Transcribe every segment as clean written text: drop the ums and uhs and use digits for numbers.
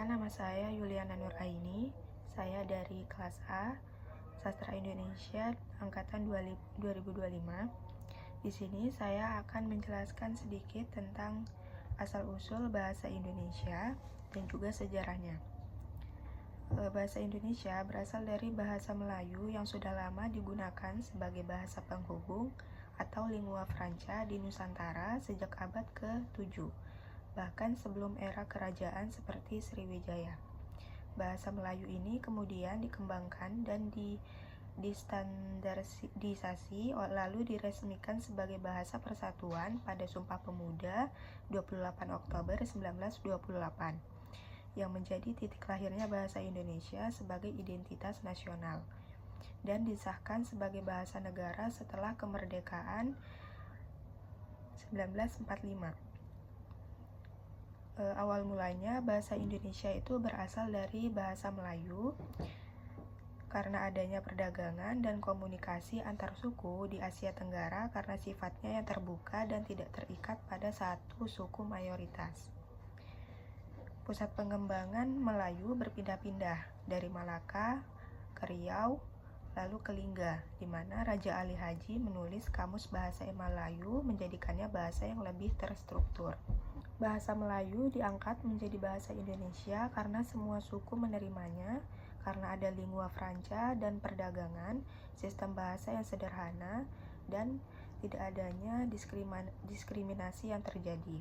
Perkenalkan, nama saya Yuliana Nuraini. Saya dari kelas A, Sastra Indonesia angkatan 2025. Di sini saya akan menjelaskan sedikit tentang asal-usul bahasa Indonesia dan juga sejarahnya. Bahasa Indonesia berasal dari bahasa Melayu yang sudah lama digunakan sebagai bahasa penghubung atau lingua franca di Nusantara sejak abad ke-7, bahkan sebelum era kerajaan seperti Sriwijaya. Bahasa Melayu ini kemudian dikembangkan dan distandarisasi lalu diresmikan sebagai bahasa persatuan pada Sumpah Pemuda 28 Oktober 1928 yang menjadi titik lahirnya bahasa Indonesia sebagai identitas nasional dan disahkan sebagai bahasa negara setelah kemerdekaan 1945. Awal mulanya bahasa Indonesia itu berasal dari bahasa Melayu karena adanya perdagangan dan komunikasi antar suku di Asia Tenggara karena sifatnya yang terbuka dan tidak terikat pada satu suku mayoritas. Pusat pengembangan Melayu berpindah-pindah dari Malaka ke Riau lalu ke Lingga, di mana Raja Ali Haji menulis kamus bahasa Melayu menjadikannya bahasa yang lebih terstruktur. Bahasa Melayu diangkat menjadi bahasa Indonesia karena semua suku menerimanya, karena ada lingua franca dan perdagangan, sistem bahasa yang sederhana, dan tidak adanya diskriminasi yang terjadi.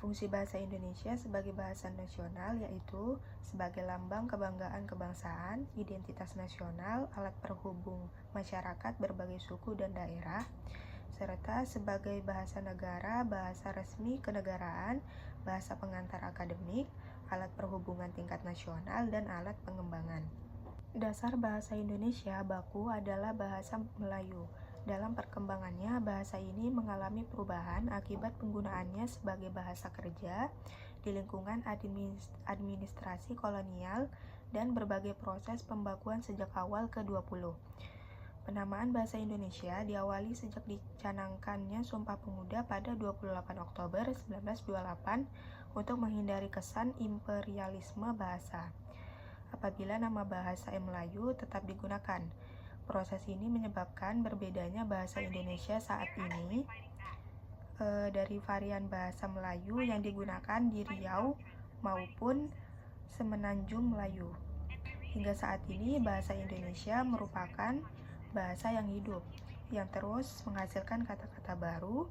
Fungsi bahasa Indonesia sebagai bahasa nasional yaitu sebagai lambang kebanggaan kebangsaan, identitas nasional, alat perhubung masyarakat berbagai suku dan daerah, serta sebagai bahasa negara, bahasa resmi kenegaraan, bahasa pengantar akademik, alat perhubungan tingkat nasional, dan alat pengembangan. Dasar bahasa Indonesia baku adalah bahasa Melayu. Dalam perkembangannya, bahasa ini mengalami perubahan akibat penggunaannya sebagai bahasa kerja di lingkungan administrasi kolonial dan berbagai proses pembakuan sejak awal ke-20. Penamaan bahasa Indonesia diawali sejak dicanangkannya Sumpah Pemuda pada 28 Oktober 1928 untuk menghindari kesan imperialisme bahasa. Apabila nama bahasa Melayu tetap digunakan, proses ini menyebabkan berbedanya bahasa Indonesia saat ini dari varian bahasa Melayu yang digunakan di Riau maupun Semenanjung Melayu. Hingga saat ini bahasa Indonesia merupakan bahasa yang hidup, yang terus menghasilkan kata-kata baru,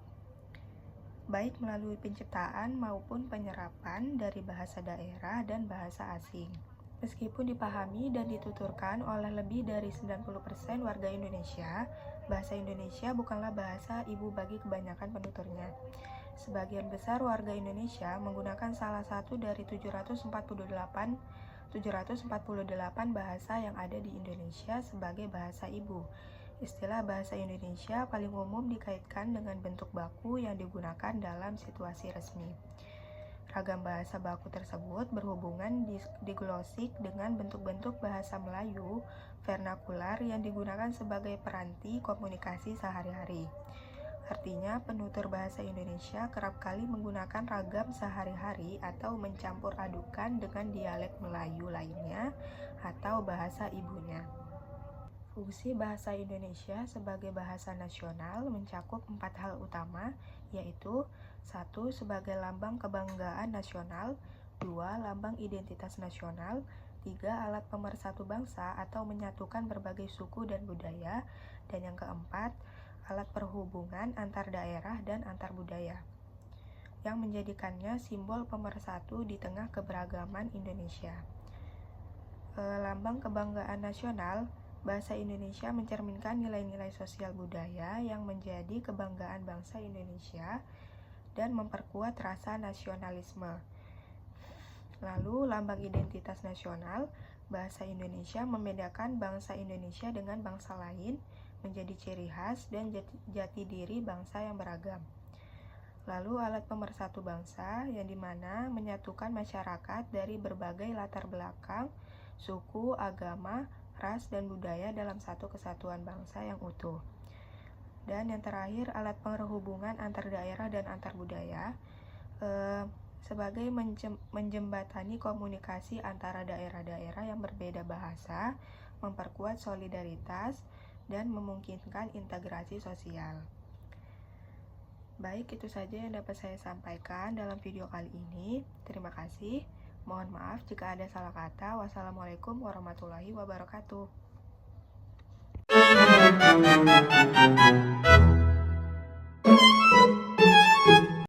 baik melalui penciptaan maupun penyerapan dari bahasa daerah dan bahasa asing. Meskipun dipahami dan dituturkan oleh lebih dari 90% warga Indonesia, bahasa Indonesia bukanlah bahasa ibu bagi kebanyakan penuturnya. Sebagian besar warga Indonesia menggunakan salah satu dari 748 bahasa yang ada di Indonesia sebagai bahasa ibu. Istilah bahasa Indonesia paling umum dikaitkan dengan bentuk baku yang digunakan dalam situasi resmi. Ragam bahasa baku tersebut berhubungan diglosik dengan bentuk-bentuk bahasa Melayu vernakular yang digunakan sebagai peranti komunikasi sehari-hari. Artinya, penutur bahasa Indonesia kerap kali menggunakan ragam sehari-hari atau mencampur adukan dengan dialek Melayu lainnya atau bahasa ibunya. Fungsi bahasa Indonesia sebagai bahasa nasional mencakup 4 hal utama, yaitu 1. Sebagai lambang kebanggaan nasional, 2. Lambang identitas nasional, 3. Alat pemersatu bangsa atau menyatukan berbagai suku dan budaya, dan yang keempat, alat perhubungan antar daerah dan antar budaya, yang menjadikannya simbol pemersatu di tengah keberagaman Indonesia. Lambang kebanggaan nasional, bahasa Indonesia mencerminkan nilai-nilai sosial budaya yang menjadi kebanggaan bangsa Indonesia dan memperkuat rasa nasionalisme. Lalu, lambang identitas nasional, bahasa Indonesia membedakan bangsa Indonesia dengan bangsa lain, menjadi ciri khas dan jati diri bangsa yang beragam. Lalu alat pemersatu bangsa yang dimana menyatukan masyarakat dari berbagai latar belakang, suku, agama, ras, dan budaya dalam satu kesatuan bangsa yang utuh. Dan yang terakhir, alat perhubungan antar daerah dan antar budaya. sebagai menjembatani komunikasi antara daerah-daerah yang berbeda bahasa, memperkuat solidaritas, dan memungkinkan integrasi sosial. Baik, itu saja yang dapat saya sampaikan dalam video kali ini. Terima kasih. Mohon maaf jika ada salah kata. Wassalamualaikum warahmatullahi wabarakatuh.